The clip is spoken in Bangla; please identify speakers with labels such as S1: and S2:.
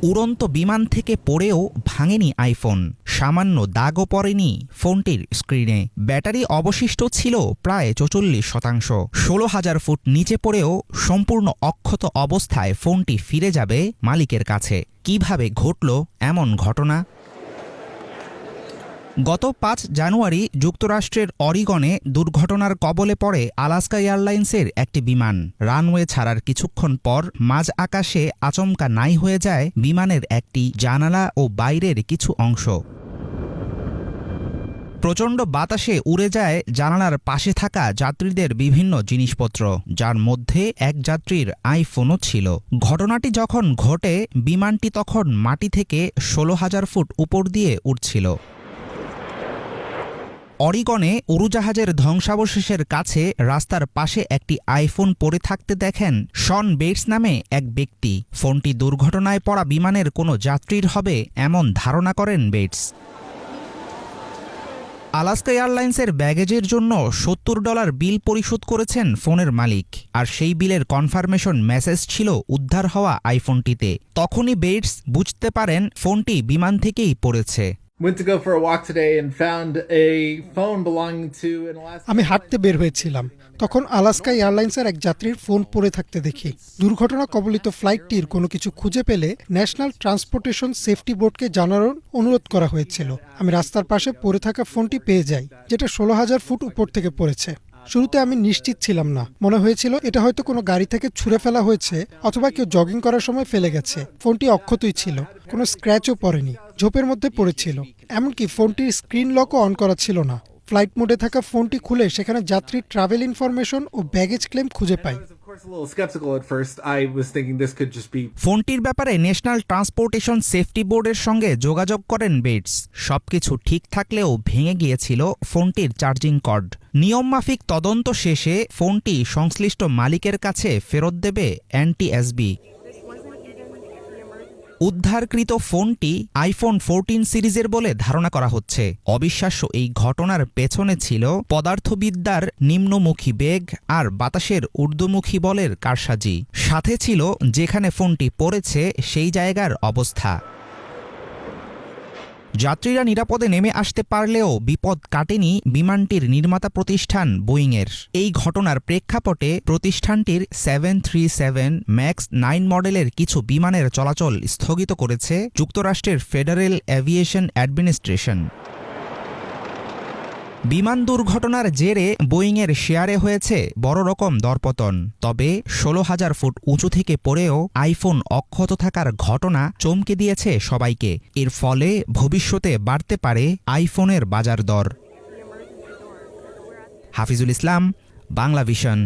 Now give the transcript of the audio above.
S1: উড়ন্ত বিমান থেকে পড়েও ভাঙেনি আইফোন, সামান্য দাগও পড়েনি ফোনটির স্ক্রিনে। ব্যাটারি অবশিষ্ট ছিল প্রায় ৪৪%। ১৬,০০০ ফুট নিচে পড়েও সম্পূর্ণ অক্ষত অবস্থায় ফোনটি ফিরে যাবে মালিকের কাছে। কিভাবে ঘটল এমন ঘটনা? গত ৫ জানুয়ারি যুক্তরাষ্ট্রের অরিগনে দুর্ঘটনার কবলে পড়ে আলাস্কা এয়ারলাইন্সের একটি বিমান। রানওয়ে ছাড়ার কিছুক্ষণ পর মাঝ আকাশে আচমকা নাই হয়ে যায় বিমানের একটি জানালা ও বাইরের কিছু অংশ। প্রচণ্ড বাতাসে উড়ে যায় জানালার পাশে থাকা যাত্রীদের বিভিন্ন জিনিসপত্র, যার মধ্যে এক যাত্রীর আইফোনও ছিল। ঘটনাটি যখন ঘটে বিমানটি তখন মাটি থেকে ১৬,০০০ ফুট উপর দিয়ে উড়ছিল। অরিগনে উড়োজাহাজের ধ্বংসাবশেষের কাছে রাস্তার পাশে একটি আইফোন পড়ে থাকতে দেখেন শন বেটস নামে এক ব্যক্তি। ফোনটি দুর্ঘটনায় পড়া বিমানের কোনো যাত্রীর হবে এমন ধারণা করেন বেটস। আলাস্কা এয়ারলাইন্সের ব্যাগেজের জন্য $৭০ বিল পরিশোধ করেছেন ফোনের মালিক, আর সেই বিলের কনফার্মেশন মেসেজ ছিল উদ্ধার হওয়া আইফোনটিতে। তখনই বেটস বুঝতে পারেন ফোনটি বিমান থেকেই পড়েছে।
S2: আমি হাঁটতে বের হয়েছিলাম, তখন আলাস্কা এয়ারলাইন্সের এক যাত্রীর ফোন পড়ে থাকতে দেখি। দুর্ঘটনা কবলিত ফ্লাইটটির কোনো কিছু খুঁজে পেলে ন্যাশনাল ট্রান্সপোর্টেশন সেফটি বোর্ডকে জানানোর অনুরোধ করা হয়েছিল। আমি রাস্তার পাশে পড়ে থাকা ফোনটি পেয়ে যাই, যেটা ১৬,০০০ ফুট উপর থেকে পড়েছে। শুরুতে আমি নিশ্চিত ছিলাম না, মনে হয়েছিল এটা হয়তো কোনো গাড়ি থেকে ছুঁড়ে ফেলা হয়েছে অথবা কেউ জগিং করার সময় ফেলে গেছে। ফোনটি অক্ষতই ছিল, কোনো স্ক্র্যাচও পড়েনি, ঝোপের মধ্যে পড়েছিল। এমনকি ফোনটির স্ক্রিন লকও অন করা ছিল না। ফ্লাইট মোডে থাকা ফোনটি খুলে সেখানে যাত্রীর ট্রাভেল ইনফরমেশন ও ব্যাগেজ ক্লেম খুঁজে পাই।
S1: ফোনটির ব্যাপারে ন্যাশনাল ট্রান্সপোর্টেশন সেফটি বোর্ডের সঙ্গে যোগাযোগ করেন বেটস। সবকিছু ঠিক থাকলেও ভেঙে গিয়েছিল ফোনটির চার্জিং কর্ড। নিয়মমাফিক তদন্ত শেষে ফোনটি সংশ্লিষ্ট মালিকের কাছে ফেরত দেবে এনটিএসবি। উদ্ধারকৃত ফোনটি আইফোন 14 সিরিজের বলে ধারণা করা হচ্ছে। অবিশ্বাস্য এই ঘটনার পেছনে ছিল পদার্থবিদ্যার নিম্নমুখী বেগ আর বাতাসের ঊর্ধ্বমুখী বলের কারসাজি। সাথে ছিল যেখানে ফোনটি পড়েছে সেই জায়গার অবস্থা। যাত্রীরা নিরাপদে নেমে আসতে পারলেও বিপদ কাটেনি বিমানটির নির্মাতা প্রতিষ্ঠান বোয়িংয়ের। এই ঘটনার প্রেক্ষাপটে প্রতিষ্ঠানটির 737 ম্যাক্স 9 মডেলের কিছু বিমানের চলাচল স্থগিত করেছে যুক্তরাষ্ট্রের ফেডারেল এভিয়েশন অ্যাডমিনিস্ট্রেশন। বিমান দুর্ঘটনার জেরে বোয়িংয়ের শেয়ারে হয়েছে বড় রকম দরপতন। তবে ১৬,০০০ ফুট উঁচু থেকে পড়েও আইফোন অক্ষত থাকার ঘটনা চমকে দিয়েছে সবাইকে। এর ফলে ভবিষ্যতে বাড়তে পারে আইফোনের বাজার দর। হাফিজুল ইসলাম, বাংলা ভিশন।